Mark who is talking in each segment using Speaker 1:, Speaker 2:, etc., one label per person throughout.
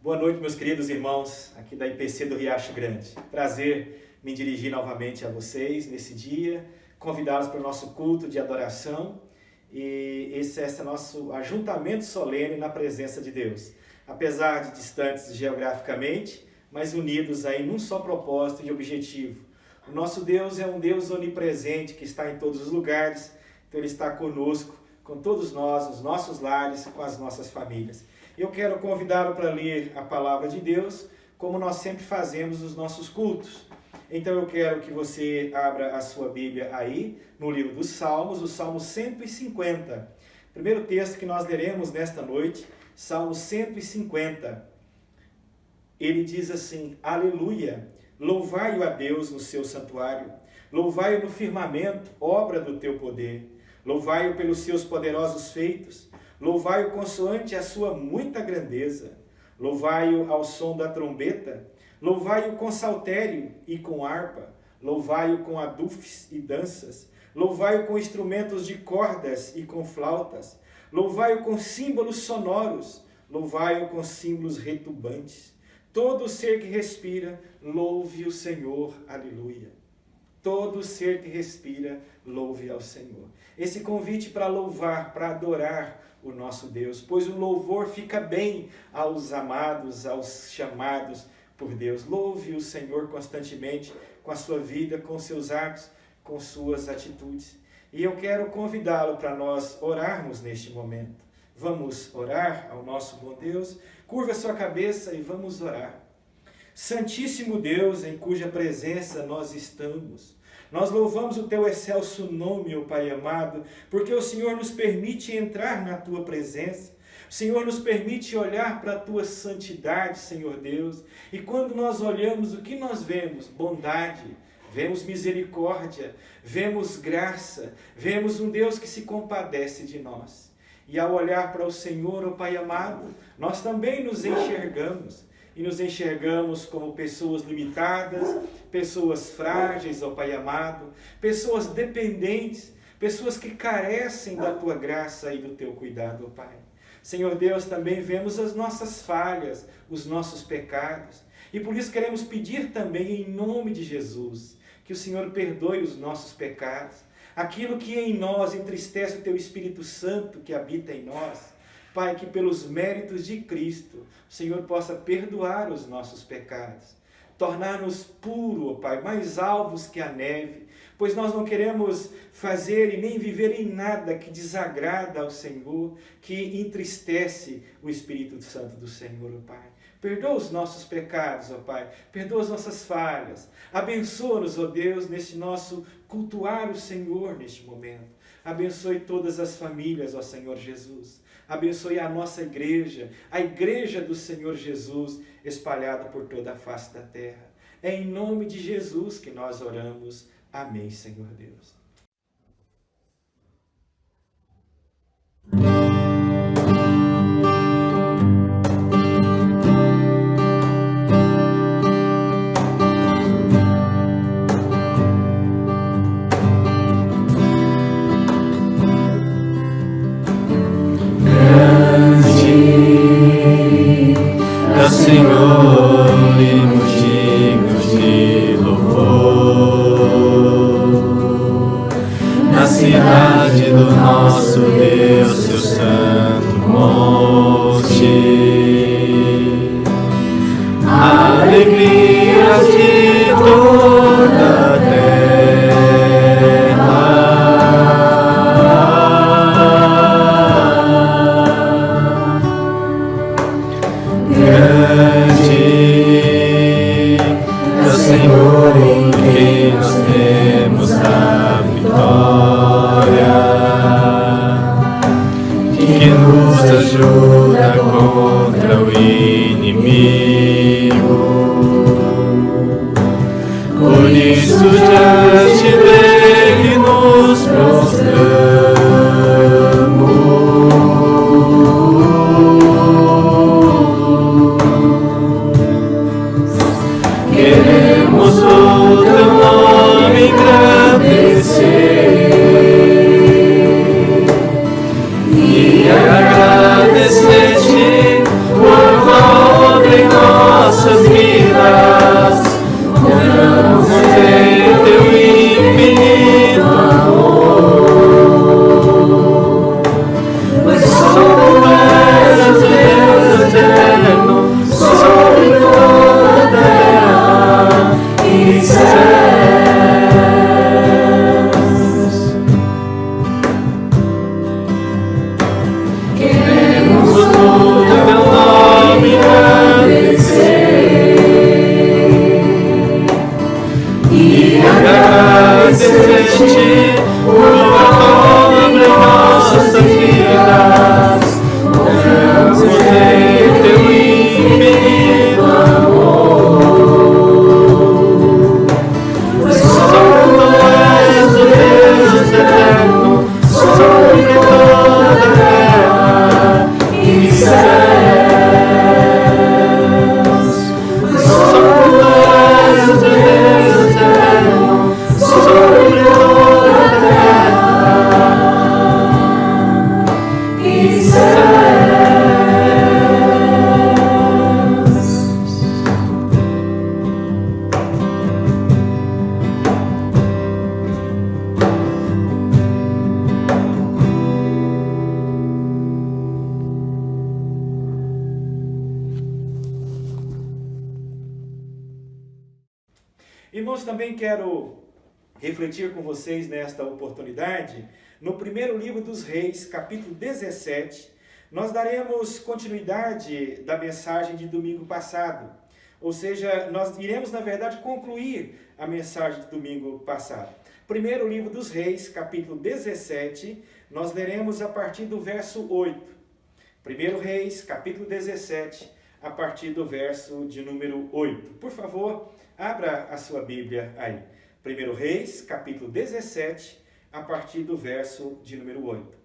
Speaker 1: Boa noite, meus queridos irmãos, aqui da IPC do Riacho Grande. Prazer me dirigir novamente a vocês nesse dia, convidá-los para o nosso culto de adoração e esse é nosso ajuntamento solene na presença de Deus. Apesar de distantes geograficamente, mas unidos aí num só propósito e objetivo. O nosso Deus é um Deus onipresente que está em todos os lugares, então Ele está conosco, com todos nós, nos nossos lares, com as nossas famílias. Eu quero convidá-lo para ler a palavra de Deus, como nós sempre fazemos nos nossos cultos. Então eu quero que você abra a sua Bíblia aí, no livro dos Salmos, o Salmo 150. Primeiro texto que nós leremos nesta noite, Salmo 150. Ele diz assim: Aleluia! Louvai-o a Deus no seu santuário, louvai-o no firmamento, obra do teu poder. Louvai-o pelos seus poderosos feitos, louvai-o consoante a sua muita grandeza. Louvai-o ao som da trombeta, louvai-o com saltério e com harpa, louvai-o com adufes e danças, louvai-o com instrumentos de cordas e com flautas, louvai-o com símbolos sonoros, louvai-o com símbolos retumbantes. Todo ser que respira, louve o Senhor, aleluia. Todo ser que respira, louve ao Senhor. Esse convite para louvar, para adorar o nosso Deus, pois o louvor fica bem aos amados, aos chamados por Deus. Louve o Senhor constantemente com a sua vida, com seus atos, com suas atitudes. E eu quero convidá-lo para nós orarmos neste momento. Vamos orar ao nosso bom Deus? Curva sua cabeça e vamos orar. Santíssimo Deus, em cuja presença nós estamos, nós louvamos o teu excelso nome, ó Pai amado, porque o Senhor nos permite entrar na tua presença, o Senhor nos permite olhar para a tua santidade, Senhor Deus, e quando nós olhamos, o que nós vemos? Bondade, vemos misericórdia, vemos graça, vemos um Deus que se compadece de nós. E ao olhar para o Senhor, ó Pai amado, nós também nos enxergamos. E nos enxergamos como pessoas limitadas, pessoas frágeis, ó Pai amado, pessoas dependentes, pessoas que carecem da Tua graça e do Teu cuidado, ó Pai. Senhor Deus, também vemos as nossas falhas, os nossos pecados. E por isso queremos pedir também, em nome de Jesus, que o Senhor perdoe os nossos pecados, aquilo que em nós entristece o Teu Espírito Santo que habita em nós. Pai, que pelos méritos de Cristo, o Senhor possa perdoar os nossos pecados, tornar-nos puros, ó Pai, mais alvos que a neve, pois nós não queremos fazer e nem viver em nada que desagrada ao Senhor, que entristece o Espírito Santo do Senhor, ó Pai. Perdoa os nossos pecados, ó Pai, perdoa as nossas falhas, abençoa-nos, ó Deus, neste nosso cultuar o Senhor neste momento. Abençoe todas as famílias, ó Senhor Jesus. Abençoe a nossa igreja, a igreja do Senhor Jesus, espalhada por toda a face da terra. É em nome de Jesus que nós oramos. Amém, Senhor Deus.
Speaker 2: Senhor, himnos dignos de louvor, na cidade do nosso Deus, seu santo monte, alegrias de toda a terra, Senhor, em quem nós temos a vitória, que nos ajuda contra o inimigo. Por isso diante dele nos prostramos. Queremos o teu nome engrandecer e agradecer-te por tua obra em
Speaker 1: Irmãos, também quero refletir com vocês nesta oportunidade, no primeiro livro dos Reis, capítulo 17, nós daremos continuidade da mensagem de domingo passado. Ou seja, nós iremos, na verdade, concluir a mensagem de domingo passado. Primeiro livro dos Reis, capítulo 17, nós leremos a partir do verso 8. Primeiro Reis, capítulo 17, a partir do verso de número 8. Por favor, abra a sua Bíblia aí. Primeiro Reis, capítulo 17, a partir do verso de número 8.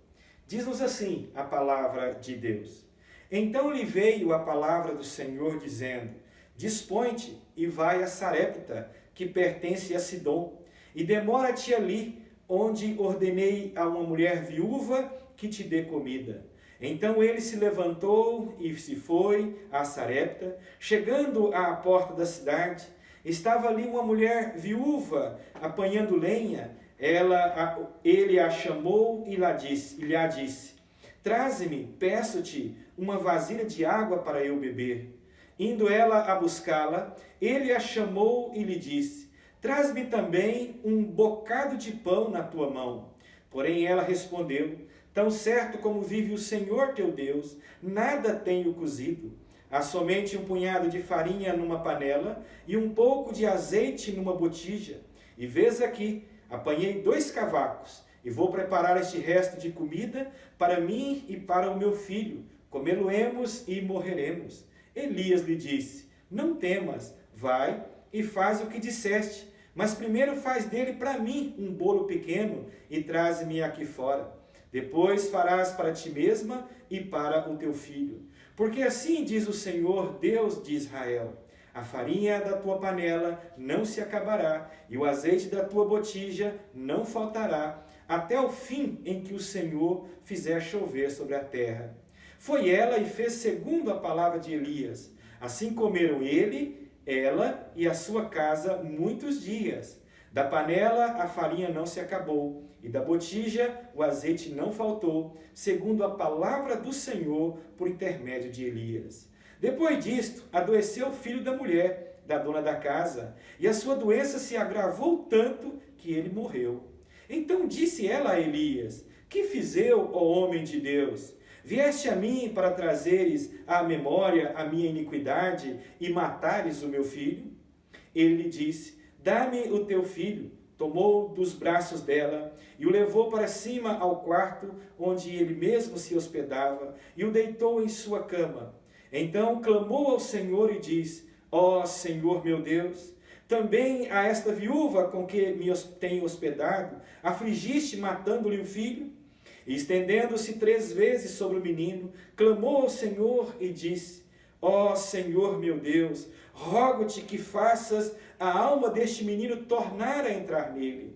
Speaker 1: Diz-nos assim a palavra de Deus. Então lhe veio a palavra do Senhor, dizendo: Dispõe-te e vai a Sarepta, que pertence a Sidom, e demora-te ali, onde ordenei a uma mulher viúva que te dê comida. Então ele se levantou e se foi a Sarepta. Chegando à porta da cidade, estava ali uma mulher viúva apanhando lenha. Ele a chamou e lhe disse: Traze-me, peço-te, uma vasilha de água para eu beber. Indo ela a buscá-la, ele a chamou e lhe disse: Traz-me também um bocado de pão na tua mão. Porém ela respondeu: Tão certo como vive o Senhor teu Deus, nada tenho cozido. Há somente um punhado de farinha numa panela e um pouco de azeite numa botija. E vês aqui, apanhei 2 cavacos e vou preparar este resto de comida para mim e para o meu filho. Comê-lo-emos e morreremos. Elias lhe disse: Não temas, vai e faz o que disseste, mas primeiro faz dele para mim um bolo pequeno e traze-me aqui fora. Depois farás para ti mesma e para o teu filho. Porque assim diz o Senhor, Deus de Israel: a farinha da tua panela não se acabará, e o azeite da tua botija não faltará, até o fim em que o Senhor fizer chover sobre a terra. Foi ela e fez segundo a palavra de Elias. Assim comeram ele, ela e a sua casa muitos dias. Da panela a farinha não se acabou, e da botija o azeite não faltou, segundo a palavra do Senhor por intermédio de Elias. Depois disto, adoeceu o filho da mulher, da dona da casa, e a sua doença se agravou tanto que ele morreu. Então disse ela a Elias: Que fiz eu, ó homem de Deus? Vieste a mim para trazeres à memória a minha iniquidade e matares o meu filho? Ele lhe disse: Dá-me o teu filho. Tomou dos braços dela e o levou para cima ao quarto onde ele mesmo se hospedava e o deitou em sua cama. Então clamou ao Senhor e disse: Ó Senhor meu Deus, também a esta viúva com que me tenho hospedado, afligiste matando-lhe o filho? E estendendo-se 3 vezes sobre o menino, clamou ao Senhor e disse: Ó Senhor meu Deus, rogo-te que faças a alma deste menino tornar a entrar nele.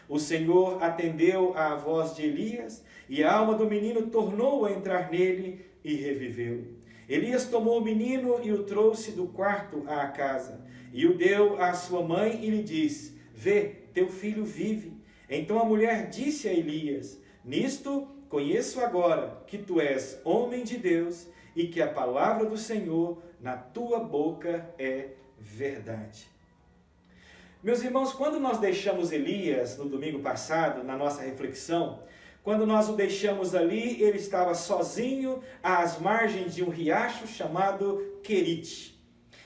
Speaker 1: O Senhor atendeu à voz de Elias, e a alma do menino tornou a entrar nele e reviveu. Elias tomou o menino e o trouxe do quarto à casa, e o deu à sua mãe e lhe disse: Vê, teu filho vive. Então a mulher disse a Elias: Nisto conheço agora que tu és homem de Deus e que a palavra do Senhor na tua boca é verdade. Meus irmãos, quando nós deixamos Elias no domingo passado, na nossa reflexão, quando nós o deixamos ali, ele estava sozinho às margens de um riacho chamado Querite.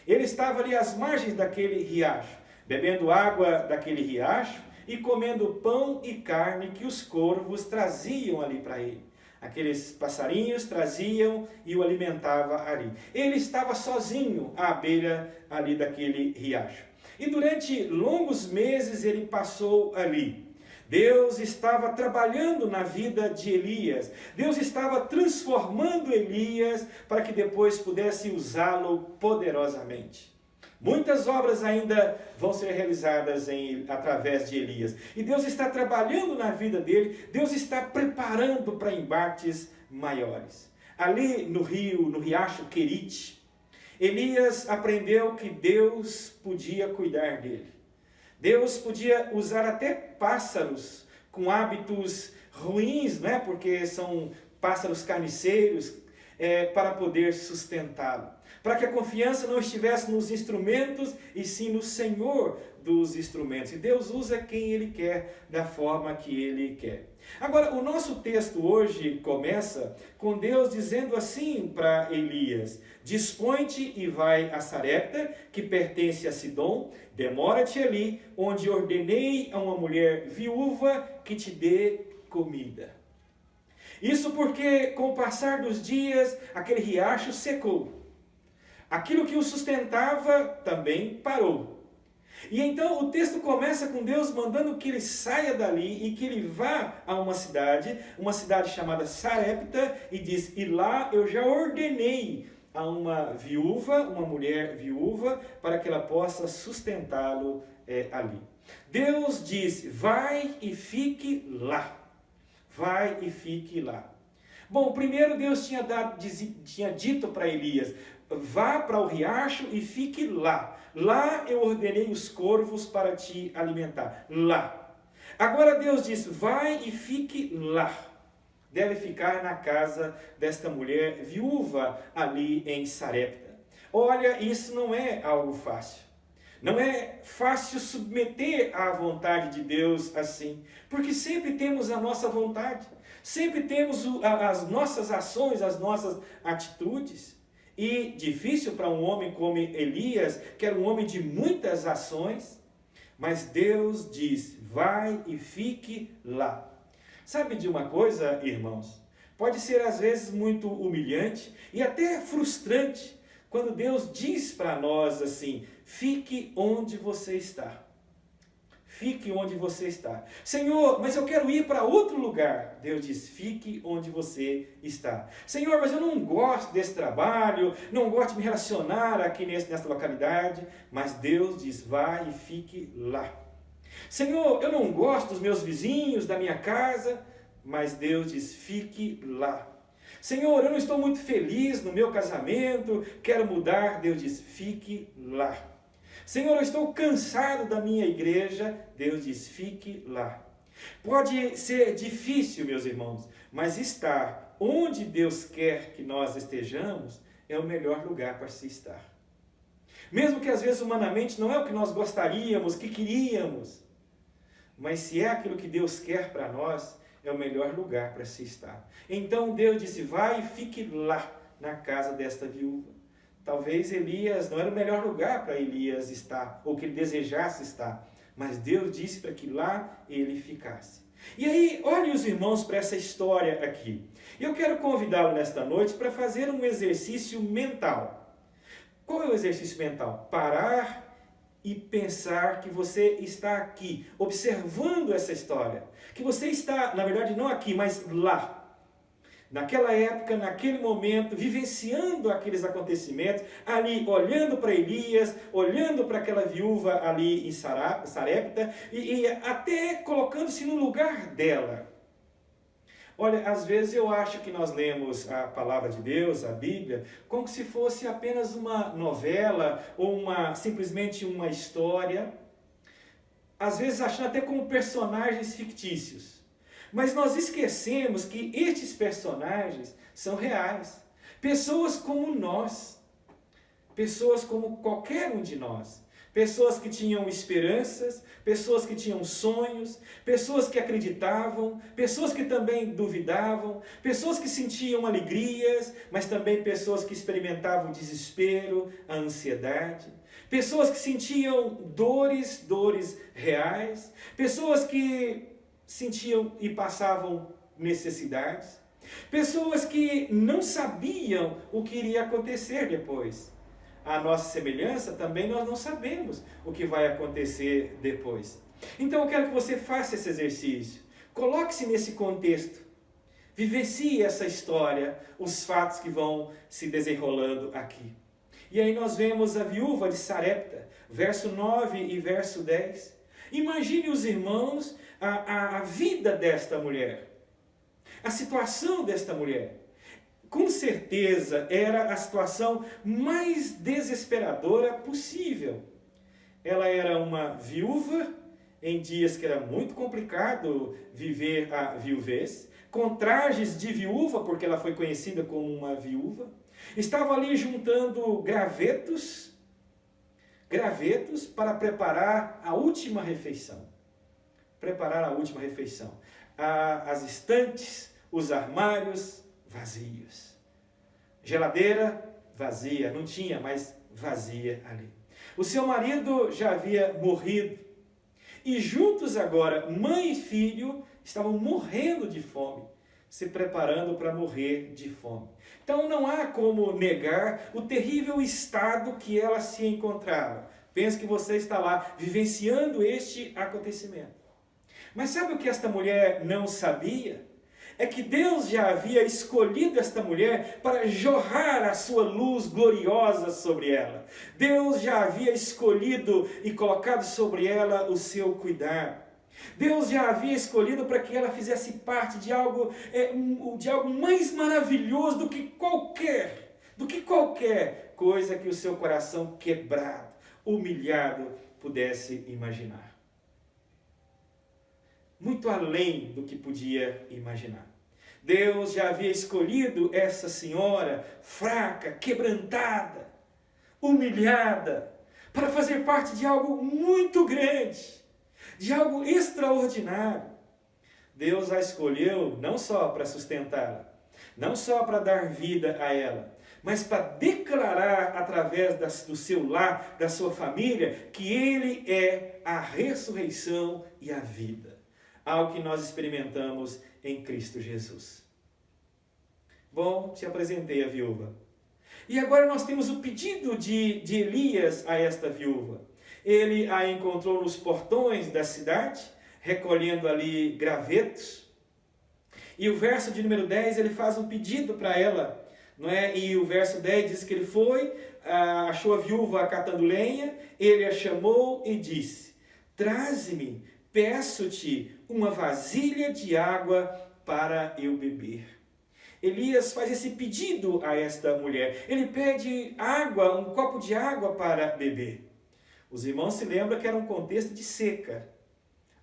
Speaker 1: Ele estava ali às margens daquele riacho, bebendo água daquele riacho e comendo pão e carne que os corvos traziam ali para ele. Aqueles passarinhos traziam e o alimentavam ali. Ele estava sozinho à beira ali daquele riacho. E durante longos meses ele passou ali. Deus estava trabalhando na vida de Elias. Deus estava transformando Elias para que depois pudesse usá-lo poderosamente. Muitas obras ainda vão ser realizadas através de Elias. E Deus está trabalhando na vida dele. Deus está preparando para embates maiores. Ali no riacho Querite, Elias aprendeu que Deus podia cuidar dele. Deus podia usar até pássaros com hábitos ruins, né? Porque são pássaros carniceiros. para poder sustentá-lo. Para que a confiança não estivesse nos instrumentos, e sim no Senhor dos instrumentos. E Deus usa quem Ele quer, da forma que Ele quer. Agora, o nosso texto hoje começa com Deus dizendo assim para Elias: dispõe-te e vai a Sarepta, que pertence a Sidom, demora-te ali, onde ordenei a uma mulher viúva que te dê comida. Isso porque, com o passar dos dias, aquele riacho secou. Aquilo que o sustentava também parou. E então o texto começa com Deus mandando que ele saia dali e que ele vá a uma cidade chamada Sarepta, e diz: e lá eu já ordenei a uma viúva, uma mulher viúva, para que ela possa sustentá-lo ali. Deus diz: vai e fique lá. Vai e fique lá. Bom, primeiro Deus tinha dito para Elias: vá para o riacho e fique lá. Lá eu ordenei os corvos para te alimentar. Lá. Agora Deus diz: vai e fique lá. Deve ficar na casa desta mulher viúva ali em Sarepta. Olha, isso não é algo fácil. Não é fácil submeter à vontade de Deus assim, porque sempre temos a nossa vontade, sempre temos as nossas ações, as nossas atitudes. E difícil para um homem como Elias, que era um homem de muitas ações, mas Deus diz: vai e fique lá. Sabe de uma coisa, irmãos? Pode ser às vezes muito humilhante e até frustrante quando Deus diz para nós assim: fique onde você está. Fique onde você está. Senhor, mas eu quero ir para outro lugar. Deus diz: fique onde você está. Senhor, mas eu não gosto desse trabalho, não gosto de me relacionar aqui nessa localidade. Mas Deus diz: vai e fique lá. Senhor, eu não gosto dos meus vizinhos, da minha casa. Mas Deus diz: fique lá. Senhor, eu não estou muito feliz no meu casamento, quero mudar. Deus diz: fique lá. Senhor, eu estou cansado da minha igreja. Deus diz: fique lá. Pode ser difícil, meus irmãos, mas estar onde Deus quer que nós estejamos é o melhor lugar para se estar. Mesmo que às vezes humanamente não é o que nós gostaríamos, que queríamos, mas se é aquilo que Deus quer para nós, é o melhor lugar para se estar. Então Deus disse: vai e fique lá, na casa desta viúva. Talvez Elias não era o melhor lugar para Elias estar, ou que ele desejasse estar, mas Deus disse para que lá ele ficasse. E aí, olhem os irmãos para essa história aqui. Eu quero convidá-lo nesta noite para fazer um exercício mental. Qual é o exercício mental? Parar e pensar que você está aqui, observando essa história. Que você está, na verdade, não aqui, mas lá. Naquela época, naquele momento, vivenciando aqueles acontecimentos, ali olhando para Elias, olhando para aquela viúva ali em Sarepta, e até colocando-se no lugar dela. Olha, às vezes eu acho que nós lemos a palavra de Deus, a Bíblia, como se fosse apenas uma novela, ou simplesmente uma história, às vezes achando até como personagens fictícios. Mas nós esquecemos que estes personagens são reais. Pessoas como nós. Pessoas como qualquer um de nós. Pessoas que tinham esperanças, pessoas que tinham sonhos, pessoas que acreditavam, pessoas que também duvidavam, pessoas que sentiam alegrias, mas também pessoas que experimentavam o desespero, a ansiedade. Pessoas que sentiam dores reais, pessoas que sentiam e passavam necessidades, pessoas que não sabiam o que iria acontecer depois. A nossa semelhança também nós não sabemos o que vai acontecer depois. Então eu quero que você faça esse exercício, coloque-se nesse contexto, vivencie essa história, os fatos que vão se desenrolando aqui. E aí nós vemos a viúva de Sarepta, verso 9 e verso 10. Imagine os irmãos, a vida desta mulher, a situação desta mulher. Com certeza era a situação mais desesperadora possível. Ela era uma viúva em dias que era muito complicado viver a viuvez. com trajes de viúva, porque ela foi conhecida como uma viúva. Estava ali juntando gravetos para preparar a última refeição. Preparar a última refeição. As estantes, os armários vazios. Geladeira vazia, não tinha, mas vazia ali. O seu marido já havia morrido. E juntos agora, mãe e filho, estavam morrendo de fome, se preparando para morrer de fome. Então não há como negar o terrível estado que ela se encontrava. Penso que você está lá vivenciando este acontecimento. Mas sabe o que esta mulher não sabia? É que Deus já havia escolhido esta mulher para jorrar a sua luz gloriosa sobre ela. Deus já havia escolhido e colocado sobre ela o seu cuidado. Deus já havia escolhido para que ela fizesse parte de algo mais maravilhoso do que qualquer coisa que o seu coração quebrado, humilhado, pudesse imaginar. Muito além do que podia imaginar. Deus já havia escolhido essa senhora fraca, quebrantada, humilhada, para fazer parte de algo muito grande, de algo extraordinário. Deus a escolheu não só para sustentá-la, não só para dar vida a ela, mas para declarar através do seu lar, da sua família, que Ele é a ressurreição e a vida. Algo que nós experimentamos em Cristo Jesus. Bom, te apresentei a viúva. E agora nós temos o pedido de Elias a esta viúva. Ele a encontrou nos portões da cidade, recolhendo ali gravetos. E o verso de número 10, ele faz um pedido para ela. Não é? E o verso 10 diz que ele foi, achou a viúva catando lenha, ele a chamou e disse: traze-me, peço-te, uma vasilha de água para eu beber. Elias faz esse pedido a esta mulher. Ele pede água, um copo de água para beber. Os irmãos se lembram que era um contexto de seca.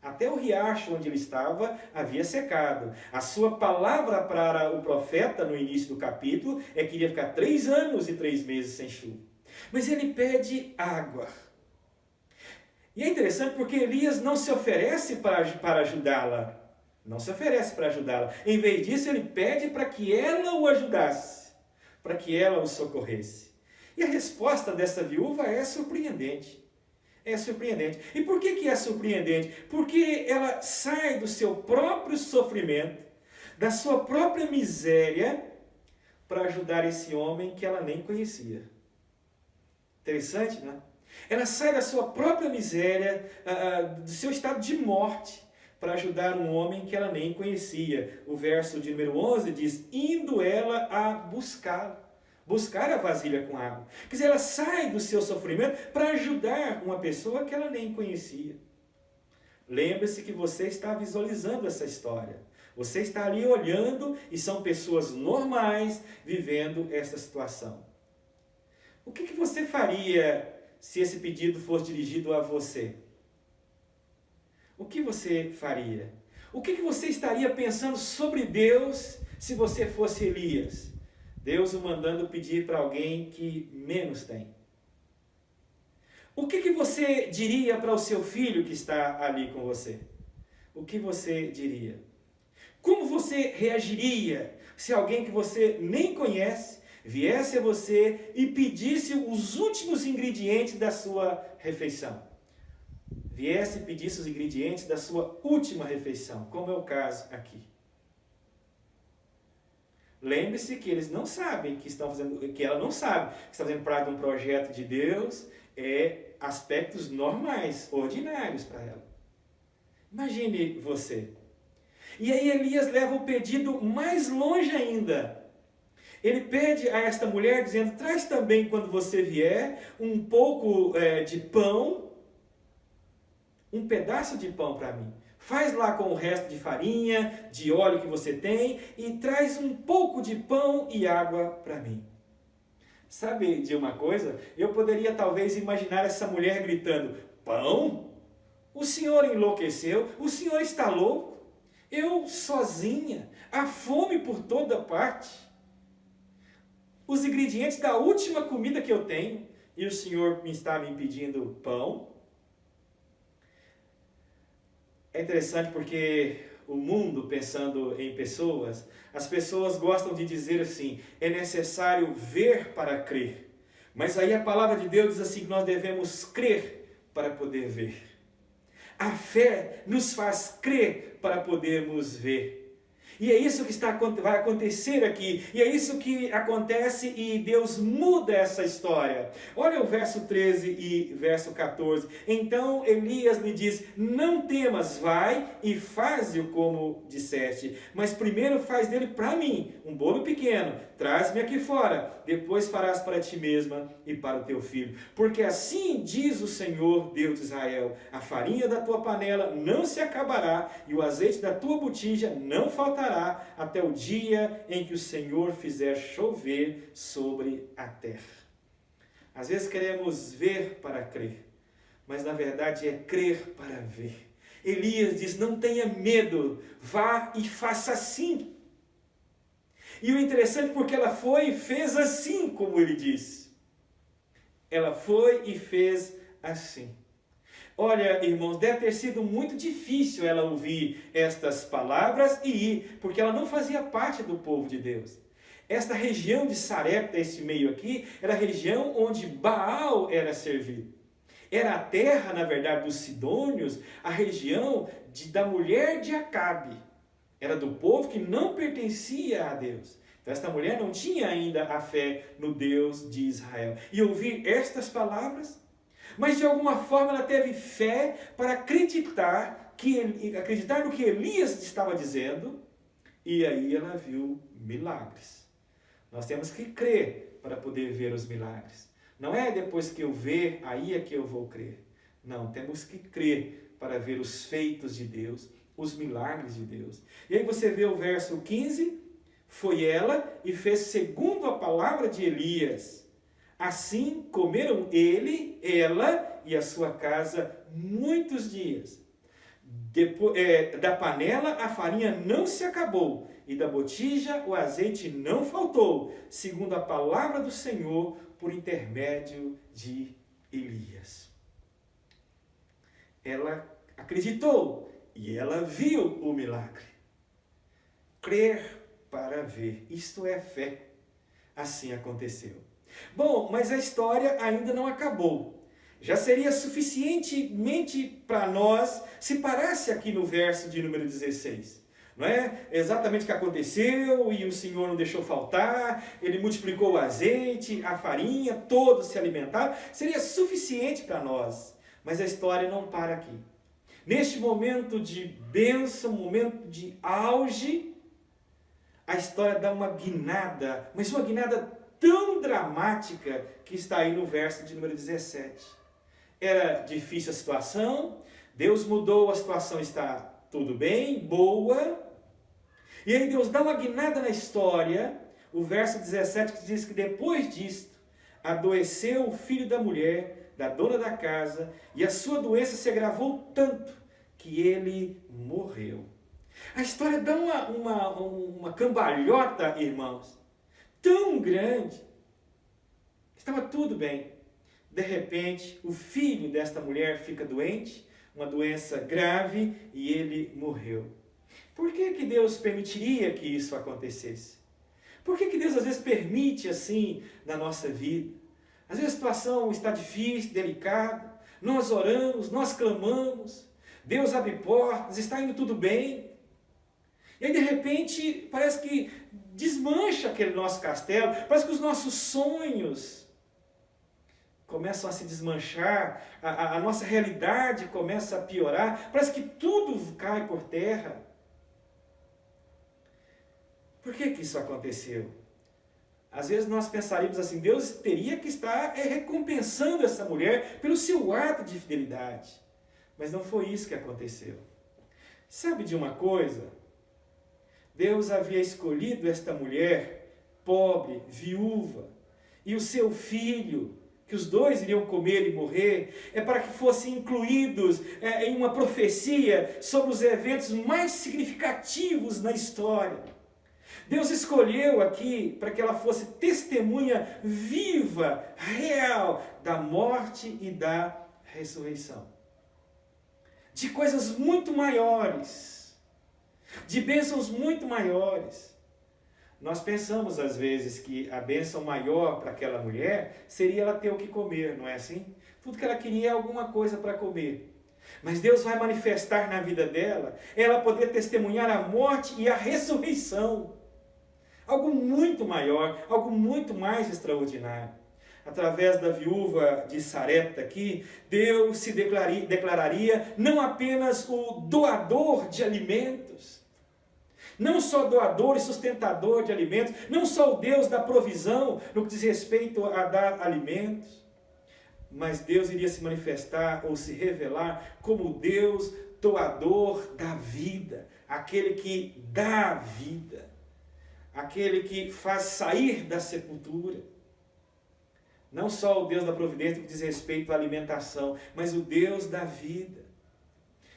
Speaker 1: Até o riacho onde ele estava havia secado. A sua palavra para o profeta no início do capítulo é que iria ficar 3 anos e 3 meses sem chuva. Mas ele pede água. E é interessante porque Elias não se oferece para ajudá-la. Não se oferece para ajudá-la. Em vez disso, ele pede para que ela o ajudasse, para que ela o socorresse. E a resposta dessa viúva é surpreendente. É surpreendente. E por que é surpreendente? Porque ela sai do seu próprio sofrimento, da sua própria miséria, para ajudar esse homem que ela nem conhecia. Interessante, né? Ela sai da sua própria miséria, do seu estado de morte, para ajudar um homem que ela nem conhecia. O verso de número 11 diz: indo ela a buscar a vasilha com água. Quer dizer, ela sai do seu sofrimento para ajudar uma pessoa que ela nem conhecia. Lembre-se que você está visualizando essa história. Você está ali olhando e são pessoas normais vivendo essa situação. O que você faria se esse pedido fosse dirigido a você? O que você faria? O que você estaria pensando sobre Deus se você fosse Elias? Deus o mandando pedir para alguém que menos tem. O que você diria para o seu filho que está ali com você? O que você diria? Como você reagiria se alguém que você nem conhece viesse a você e pedisse os últimos ingredientes da sua refeição? Viesse e pedisse os ingredientes da sua última refeição, como é o caso aqui. Lembre-se que eles não sabem que ela não sabe que está fazendo parte de um projeto de Deus, aspectos normais, ordinários para ela. Imagine você. E aí Elias leva o pedido mais longe ainda. Ele pede a esta mulher, dizendo: traz também, quando você vier, um pouco de pão, um pedaço de pão para mim. Faz lá com o resto de farinha, de óleo que você tem, e traz um pouco de pão e água para mim. Sabe de uma coisa? Eu poderia talvez imaginar essa mulher gritando: pão? O senhor enlouqueceu? O senhor está louco? Eu sozinha, a fome por toda parte, os ingredientes da última comida que eu tenho, e o Senhor está me pedindo pão. É interessante porque o mundo, pensando em pessoas, as pessoas gostam de dizer assim, é necessário ver para crer. Mas aí a palavra de Deus diz assim, que nós devemos crer para poder ver. A fé nos faz crer para podermos ver. E é isso que vai acontecer aqui. E é isso que acontece e Deus muda essa história. Olha o verso 13 e verso 14. Então Elias lhe diz, não temas, vai e faze-o como disseste. Mas primeiro faz dele para mim um bolo pequeno. Traz-me aqui fora. Depois farás para ti mesma e para o teu filho. Porque assim diz o Senhor, Deus de Israel, a farinha da tua panela não se acabará e o azeite da tua botija não faltará até o dia em que o Senhor fizer chover sobre a terra. Às vezes queremos ver para crer, mas na verdade é crer para ver. Elias diz, não tenha medo, vá e faça assim. E o interessante é porque ela foi e fez assim, como ele disse. Ela foi e fez assim. Olha, irmãos, deve ter sido muito difícil ela ouvir estas palavras e ir, porque ela não fazia parte do povo de Deus. Esta região de Sarepta, este meio aqui, era a região onde Baal era servido. Era a terra, na verdade, dos Sidônios, a região da mulher de Acabe. Era do povo que não pertencia a Deus. Então esta mulher não tinha ainda a fé no Deus de Israel. E ouvir estas palavras, mas de alguma forma ela teve fé para acreditar no que Elias estava dizendo, e aí ela viu milagres. Nós temos que crer para poder ver os milagres. Não é depois que eu ver, aí é que eu vou crer. Não, temos que crer para ver os feitos de Deus, os milagres de Deus. E aí você vê o verso 15, foi ela e fez segundo a palavra de Elias. Assim comeram ele, ela e a sua casa muitos dias. Da panela a farinha não se acabou, e da botija o azeite não faltou, segundo a palavra do Senhor, por intermédio de Elias. Ela acreditou e ela viu o milagre. Crer para ver, isto é fé. Assim aconteceu. Bom, mas a história ainda não acabou. Já seria suficientemente para nós se parasse aqui no verso de número 16. Não é? Exatamente o que aconteceu e o Senhor não deixou faltar, Ele multiplicou o azeite, a farinha, todos se alimentaram. Seria suficiente para nós, mas a história não para aqui. Neste momento de bênção, momento de auge, a história dá uma guinada, mas uma guinada tão dramática que está aí no verso de número 17. Era difícil a situação, Deus mudou, a situação está tudo bem, boa. E aí Deus dá uma guinada na história, o verso 17 que diz que depois disto, adoeceu o filho da mulher, da dona da casa, e a sua doença se agravou tanto que ele morreu. A história dá uma cambalhota, irmãos, tão grande. Estava tudo bem. De repente, o filho desta mulher fica doente, uma doença grave, e ele morreu. Por que Deus permitiria que isso acontecesse? Por que Deus às vezes permite assim na nossa vida? Às vezes a situação está difícil, delicada, nós oramos, nós clamamos, Deus abre portas, está indo tudo bem. E aí de repente parece que desmancha aquele nosso castelo, parece que os nossos sonhos começam a se desmanchar, a nossa realidade começa a piorar, parece que tudo cai por terra. Por que isso aconteceu? Às vezes nós pensaríamos assim, Deus teria que estar recompensando essa mulher pelo seu ato de fidelidade. Mas não foi isso que aconteceu. Sabe de uma coisa? Deus havia escolhido esta mulher, pobre, viúva, e o seu filho que os dois iriam comer e morrer, é para que fossem incluídos em uma profecia sobre os eventos mais significativos na história. Deus escolheu aqui para que ela fosse testemunha viva, real, da morte e da ressurreição. De coisas muito maiores, de bênçãos muito maiores. Nós pensamos às vezes que a bênção maior para aquela mulher seria ela ter o que comer, não é assim? Tudo que ela queria é alguma coisa para comer. Mas Deus vai manifestar na vida dela, ela poder testemunhar a morte e a ressurreição. Algo muito maior, algo muito mais extraordinário. Através da viúva de Sarepta aqui, Deus se declararia não apenas o doador de alimentos, não só doador e sustentador de alimentos, não só o Deus da provisão no que diz respeito a dar alimentos, mas Deus iria se manifestar ou se revelar como Deus doador da vida, aquele que dá a vida, aquele que faz sair da sepultura. Não só o Deus da providência no que diz respeito à alimentação, mas o Deus da vida.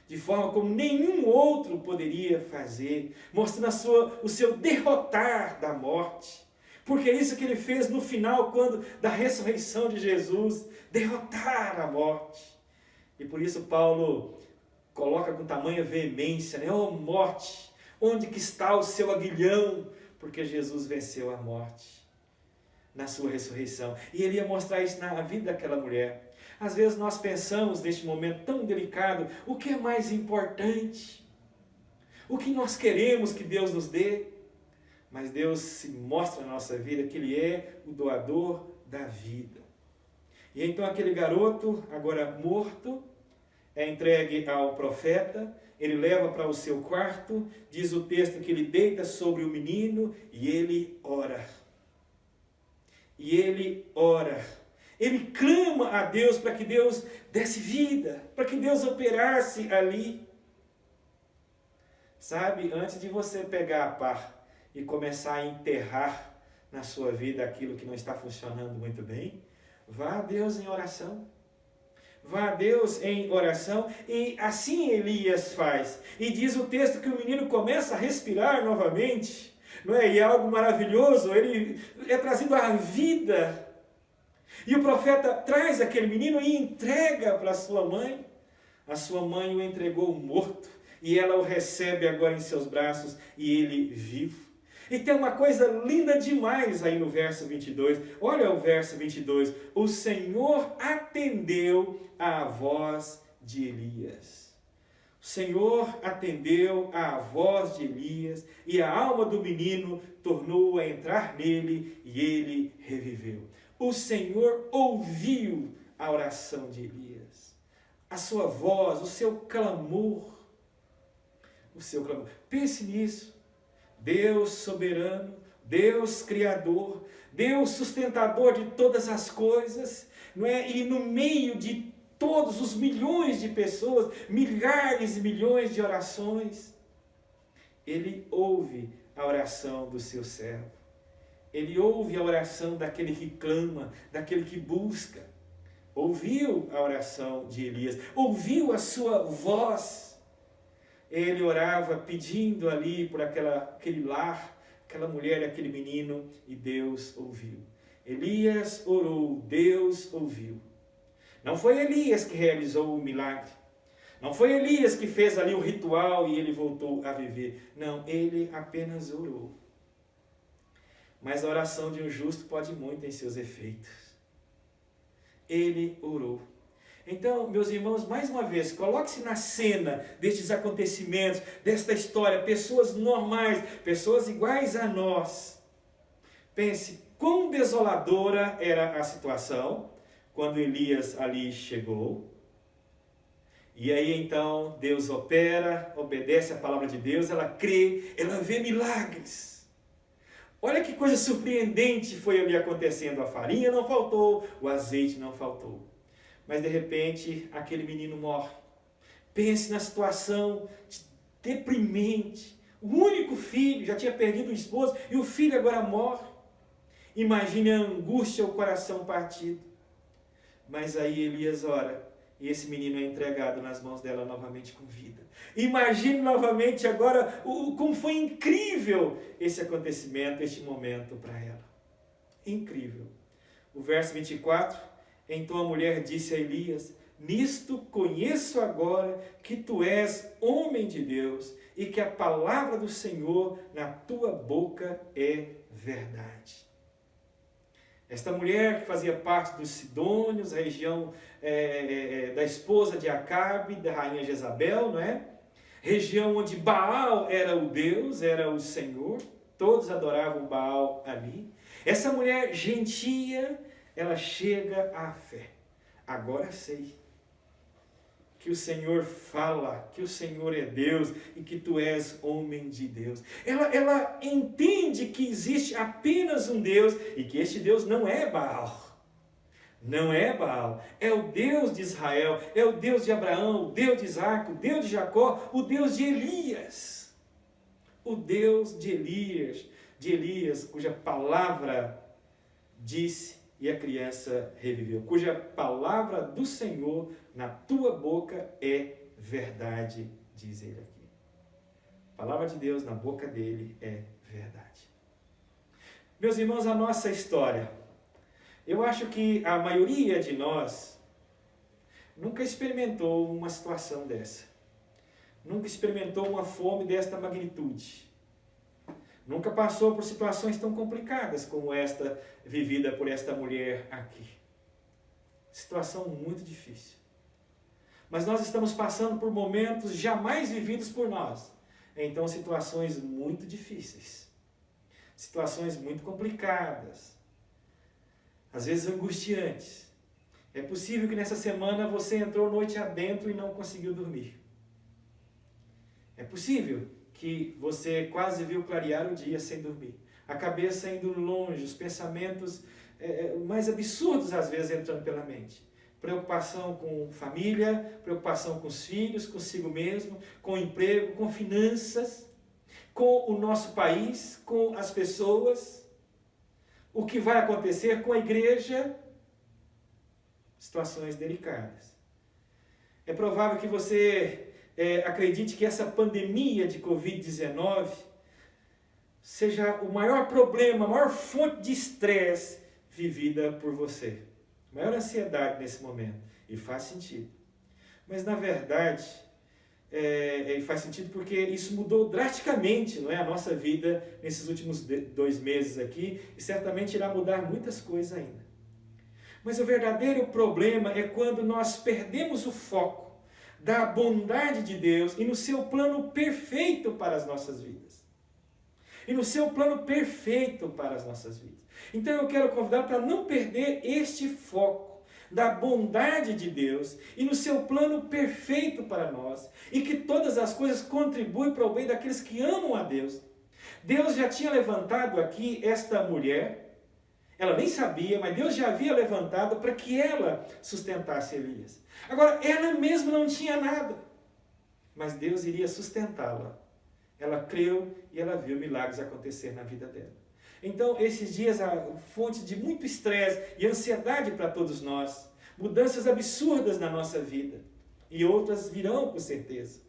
Speaker 1: De forma como nenhum outro poderia fazer, mostrando o seu derrotar da morte. Porque é isso que ele fez no final, da ressurreição de Jesus, derrotar a morte. E por isso Paulo coloca com tamanha veemência, né? Oh morte, onde que está o seu aguilhão? Porque Jesus venceu a morte na sua ressurreição. E ele ia mostrar isso na vida daquela mulher. Às vezes nós pensamos, neste momento tão delicado, o que é mais importante? O que nós queremos que Deus nos dê? Mas Deus se mostra na nossa vida que Ele é o doador da vida. E então aquele garoto, agora morto, é entregue ao profeta, ele leva para o seu quarto, diz o texto que ele deita sobre o menino e ele ora. E ele ora. Ele clama a Deus para que Deus desse vida, para que Deus operasse ali. Sabe, antes de você pegar a pá e começar a enterrar na sua vida aquilo que não está funcionando muito bem, vá a Deus em oração. Vá a Deus em oração, e assim Elias faz. E diz o texto que o menino começa a respirar novamente, não é? E é algo maravilhoso, ele é trazido à vida. E o profeta traz aquele menino e entrega para sua mãe. A sua mãe o entregou morto, e ela o recebe agora em seus braços, e ele vivo. E tem uma coisa linda demais aí no verso 22. Olha o verso 22. O Senhor atendeu à voz de Elias. O Senhor atendeu à voz de Elias, e a alma do menino tornou a entrar nele, e ele reviveu. O Senhor ouviu a oração de Elias. A sua voz, o seu clamor. O seu clamor. Pense nisso. Deus soberano, Deus criador, Deus sustentador de todas as coisas, não é? E no meio de todos os milhões de pessoas, milhares e milhões de orações, Ele ouve a oração do seu servo. Ele ouve a oração daquele que clama, daquele que busca. Ouviu a oração de Elias, ouviu a sua voz. Ele orava pedindo ali por aquele lar, aquela mulher, aquele menino, e Deus ouviu. Elias orou, Deus ouviu. Não foi Elias que realizou o milagre. Não foi Elias que fez ali o ritual e ele voltou a viver. Não, ele apenas orou. Mas a oração de um justo pode muito em seus efeitos. Ele orou. Então, meus irmãos, mais uma vez, coloque-se na cena destes acontecimentos, desta história, pessoas normais, pessoas iguais a nós. Pense, quão desoladora era a situação quando Elias ali chegou. E aí então, Deus opera, obedece a palavra de Deus, ela crê, ela vê milagres. Olha que coisa surpreendente foi ali acontecendo. A farinha não faltou, o azeite não faltou. Mas de repente, aquele menino morre. Pense na situação deprimente. O único filho, já tinha perdido o esposo, e o filho agora morre. Imagine a angústia, o coração partido. Mas aí Elias ora, e esse menino é entregado nas mãos dela novamente com vida. Imagine novamente agora como foi incrível esse acontecimento, este momento para ela. Incrível. O verso 24, então a mulher disse a Elias, nisto conheço agora que tu és homem de Deus e que a palavra do Senhor na tua boca é verdade. Esta mulher que fazia parte dos Sidônios, a região da esposa de Acabe, da rainha Jezabel, não é? Região onde Baal era o Deus, era o Senhor, todos adoravam Baal ali. Essa mulher gentia, ela chega à fé. Agora sei que o Senhor fala, que o Senhor é Deus e que tu és homem de Deus. Ela entende que existe apenas um Deus e que este Deus não é Baal. Não é Baal, é o Deus de Israel, é o Deus de Abraão, o Deus de Isaac, o Deus de Jacó, o Deus de Elias. O Deus de Elias, cuja palavra disse e a criança reviveu, cuja palavra do Senhor na tua boca é verdade, diz ele aqui. A palavra de Deus na boca dele é verdade. Meus irmãos, a nossa história, eu acho que a maioria de nós nunca experimentou uma situação dessa. Nunca experimentou uma fome desta magnitude. Nunca passou por situações tão complicadas como esta vivida por esta mulher aqui. Situação muito difícil. Mas nós estamos passando por momentos jamais vividos por nós. Então, situações muito difíceis. Situações muito complicadas. Às vezes angustiantes. É possível que nessa semana você entrou noite adentro e não conseguiu dormir. É possível que você quase viu clarear o dia sem dormir. A cabeça indo longe, os pensamentos mais absurdos às vezes entrando pela mente. Preocupação com família, preocupação com os filhos, consigo mesmo, com o emprego, com finanças, com o nosso país, com as pessoas, o que vai acontecer com a igreja. Situações delicadas. É provável que você acredite que essa pandemia de Covid-19 seja o maior problema, a maior fonte de estresse vivida por você. A maior ansiedade nesse momento. E faz sentido. Mas na verdade, faz sentido porque isso mudou drasticamente, não é, a nossa vida nesses últimos 2 meses aqui. E certamente irá mudar muitas coisas ainda. Mas o verdadeiro problema é quando nós perdemos o foco da bondade de Deus e no seu plano perfeito para as nossas vidas. E no seu plano perfeito para as nossas vidas. Então eu quero convidar para não perder este foco da bondade de Deus e no seu plano perfeito para nós. E que todas as coisas contribuem para o bem daqueles que amam a Deus. Deus já tinha levantado aqui esta mulher. Ela nem sabia, mas Deus já havia levantado para que ela sustentasse Elias. Agora, ela mesma não tinha nada, mas Deus iria sustentá-la. Ela creu e ela viu milagres acontecer na vida dela. Então, esses dias, a fonte de muito estresse e ansiedade para todos nós, mudanças absurdas na nossa vida, e outras virão com certeza.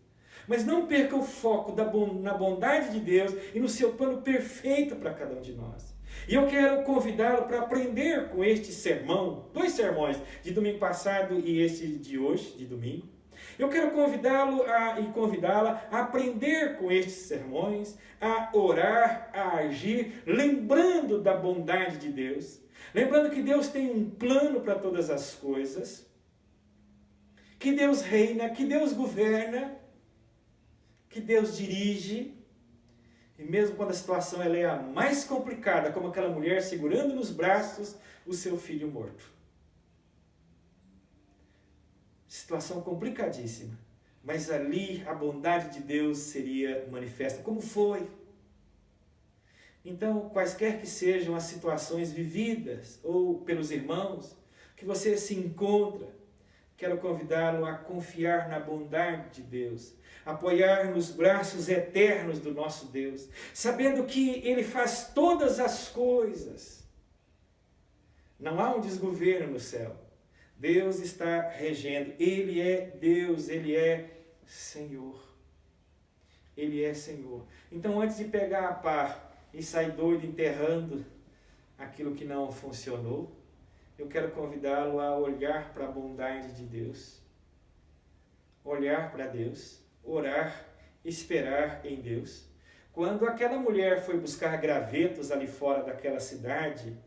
Speaker 1: Mas não perca o foco na bondade de Deus e no seu plano perfeito para cada um de nós. E eu quero convidá-lo para aprender com este sermão, 2 sermões, de domingo passado e este de hoje, de domingo. Eu quero convidá-lo e convidá-la a aprender com estes sermões, a orar, a agir, lembrando da bondade de Deus, lembrando que Deus tem um plano para todas as coisas, que Deus reina, que Deus governa, que Deus dirige. E mesmo quando a situação ela é a mais complicada, como aquela mulher segurando nos braços o seu filho morto. Situação complicadíssima. Mas ali a bondade de Deus seria manifesta, como foi. Então, quaisquer que sejam as situações vividas, ou pelos irmãos, que você se encontra, quero convidá-lo a confiar na bondade de Deus, apoiar nos braços eternos do nosso Deus, sabendo que Ele faz todas as coisas. Não há um desgoverno no céu. Deus está regendo. Ele é Deus, Ele é Senhor. Ele é Senhor. Então, antes de pegar a pá e sair doido enterrando aquilo que não funcionou, eu quero convidá-lo a olhar para a bondade de Deus, olhar para Deus, orar, esperar em Deus. Quando aquela mulher foi buscar gravetos ali fora daquela cidade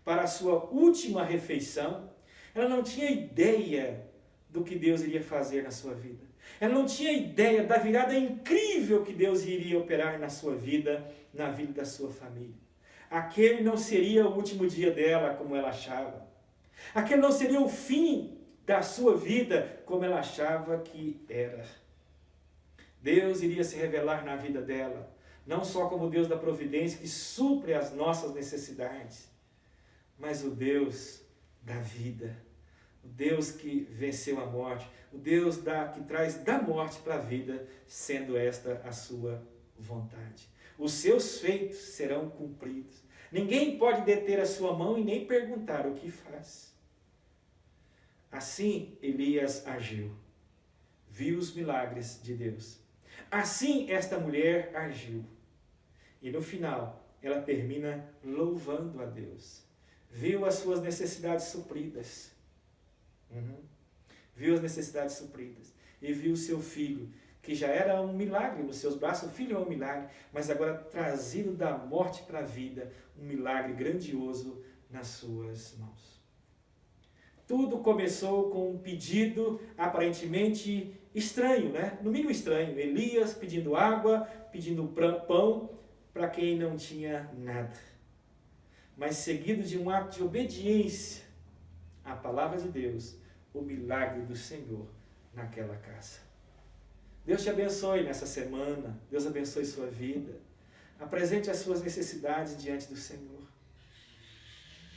Speaker 1: para a sua última refeição, ela não tinha ideia do que Deus iria fazer na sua vida. Ela não tinha ideia da virada incrível que Deus iria operar na sua vida, na vida da sua família. Aquele não seria o último dia dela, como ela achava. Aquele não seria o fim da sua vida, como ela achava que era. Deus iria se revelar na vida dela, não só como Deus da providência, que supre as nossas necessidades, mas o Deus da vida, o Deus que venceu a morte, o Deus que traz da morte para a vida, sendo esta a sua vontade. Os seus feitos serão cumpridos. Ninguém pode deter a sua mão e nem perguntar o que faz. Assim Elias agiu, viu os milagres de Deus. Assim esta mulher agiu. E no final, ela termina louvando a Deus. Viu as suas necessidades supridas. Viu as necessidades supridas. E viu o seu filho, que já era um milagre nos seus braços. O filho é um milagre, mas agora trazido da morte para a vida, um milagre grandioso nas suas mãos. Tudo começou com um pedido aparentemente estranho, né? No mínimo estranho. Elias pedindo água, pedindo pão para quem não tinha nada. Mas seguido de um ato de obediência à palavra de Deus, o milagre do Senhor naquela casa. Deus te abençoe nessa semana. Deus abençoe sua vida. Apresente as suas necessidades diante do Senhor.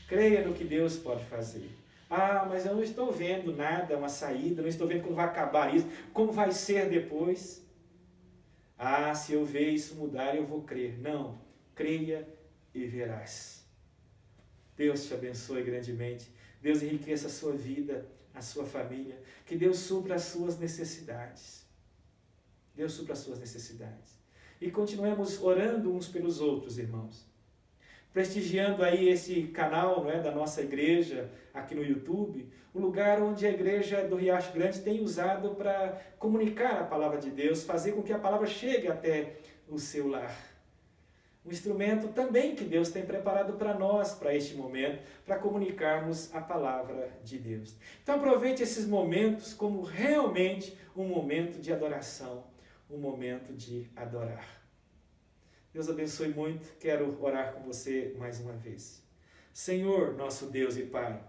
Speaker 1: Creia no que Deus pode fazer. Ah, mas eu não estou vendo nada, uma saída, não estou vendo como vai acabar isso, como vai ser depois. Ah, se eu ver isso mudar, eu vou crer. Não, creia e verás. Deus te abençoe grandemente. Deus enriqueça a sua vida, a sua família. Que Deus supra as suas necessidades. Deus supra as suas necessidades. E continuemos orando uns pelos outros, irmãos. Prestigiando aí esse canal, não é, da nossa igreja aqui no YouTube, o lugar onde a igreja do Riacho Grande tem usado para comunicar a palavra de Deus, fazer com que a palavra chegue até o seu lar. Um instrumento também que Deus tem preparado para nós, para este momento, para comunicarmos a palavra de Deus. Então aproveite esses momentos como realmente um momento de adoração, um momento de adorar. Deus abençoe muito. Quero orar com você mais uma vez. Senhor, nosso Deus e Pai,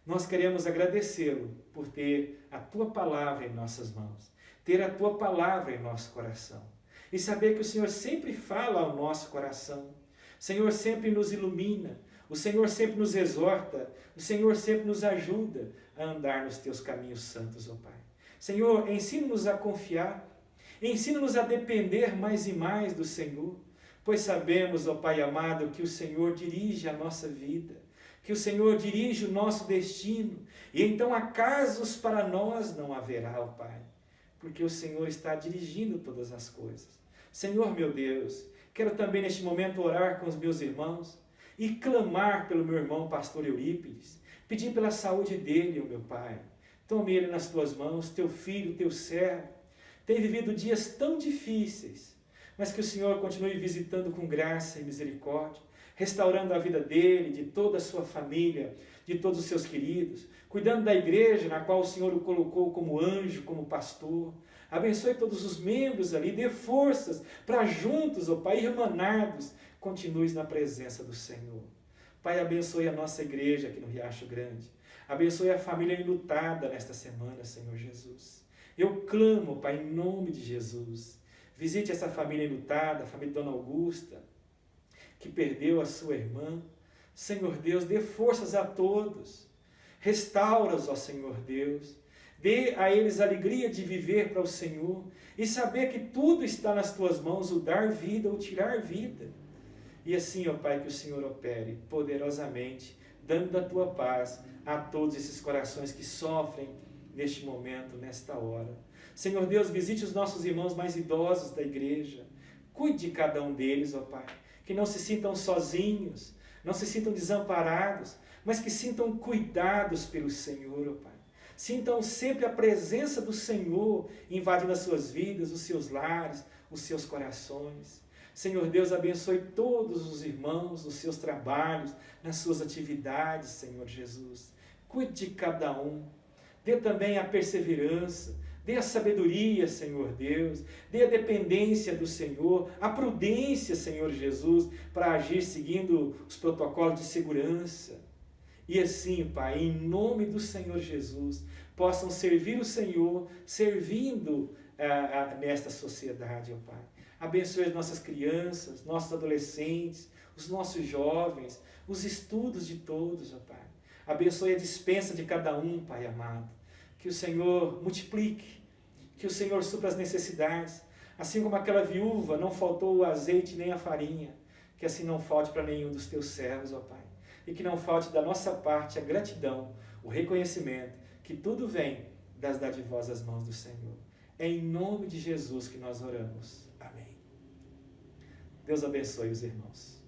Speaker 1: nós queremos agradecê-lo por ter a Tua palavra em nossas mãos, ter a Tua palavra em nosso coração e saber que o Senhor sempre fala ao nosso coração. O Senhor sempre nos ilumina, o Senhor sempre nos exorta, o Senhor sempre nos ajuda a andar nos Teus caminhos santos, ó Pai. Senhor, ensina-nos a confiar, ensina-nos a depender mais e mais do Senhor, pois sabemos, ó Pai amado, que o Senhor dirige a nossa vida, que o Senhor dirige o nosso destino, e então acasos para nós não haverá, ó Pai, porque o Senhor está dirigindo todas as coisas. Senhor meu Deus, quero também neste momento orar com os meus irmãos e clamar pelo meu irmão pastor Eurípides, pedir pela saúde dele, ó meu Pai. Tome ele nas tuas mãos, teu filho, teu servo, tem vivido dias tão difíceis, mas que o Senhor continue visitando com graça e misericórdia, restaurando a vida dele, de toda a sua família, de todos os seus queridos, cuidando da igreja na qual o Senhor o colocou como anjo, como pastor. Abençoe todos os membros ali, dê forças para juntos, ó Pai, irmanados, continues na presença do Senhor. Pai, abençoe a nossa igreja aqui no Riacho Grande. Abençoe a família enlutada nesta semana, Senhor Jesus. Eu clamo, Pai, em nome de Jesus. Visite essa família enlutada, a família de Dona Augusta, que perdeu a sua irmã. Senhor Deus, dê forças a todos. Restaura-os, ó Senhor Deus. Dê a eles a alegria de viver para o Senhor e saber que tudo está nas tuas mãos, o dar vida, o tirar vida. E assim, ó Pai, que o Senhor opere poderosamente dando da tua paz a todos esses corações que sofrem neste momento, nesta hora. Senhor Deus, visite os nossos irmãos mais idosos da igreja. Cuide de cada um deles, ó Pai. Que não se sintam sozinhos, não se sintam desamparados, mas que sintam cuidados pelo Senhor, ó Pai. Sintam sempre a presença do Senhor invadindo as suas vidas, os seus lares, os seus corações. Senhor Deus, abençoe todos os irmãos nos seus trabalhos, nas suas atividades, Senhor Jesus. Cuide de cada um. Dê também a perseverança, dê a sabedoria, Senhor Deus, dê a dependência do Senhor, a prudência, Senhor Jesus, para agir seguindo os protocolos de segurança. E assim, Pai, em nome do Senhor Jesus, possam servir o Senhor, servindo nesta sociedade, ó Pai. Abençoe as nossas crianças, nossos adolescentes, os nossos jovens, os estudos de todos, ó Pai. Abençoe a dispensa de cada um, Pai amado. Que o Senhor multiplique, que o Senhor supra as necessidades. Assim como aquela viúva, não faltou o azeite nem a farinha, que assim não falte para nenhum dos teus servos, ó Pai. E que não falte da nossa parte a gratidão, o reconhecimento, que tudo vem das dadivosas mãos do Senhor. É em nome de Jesus que nós oramos. Amém. Deus abençoe os irmãos.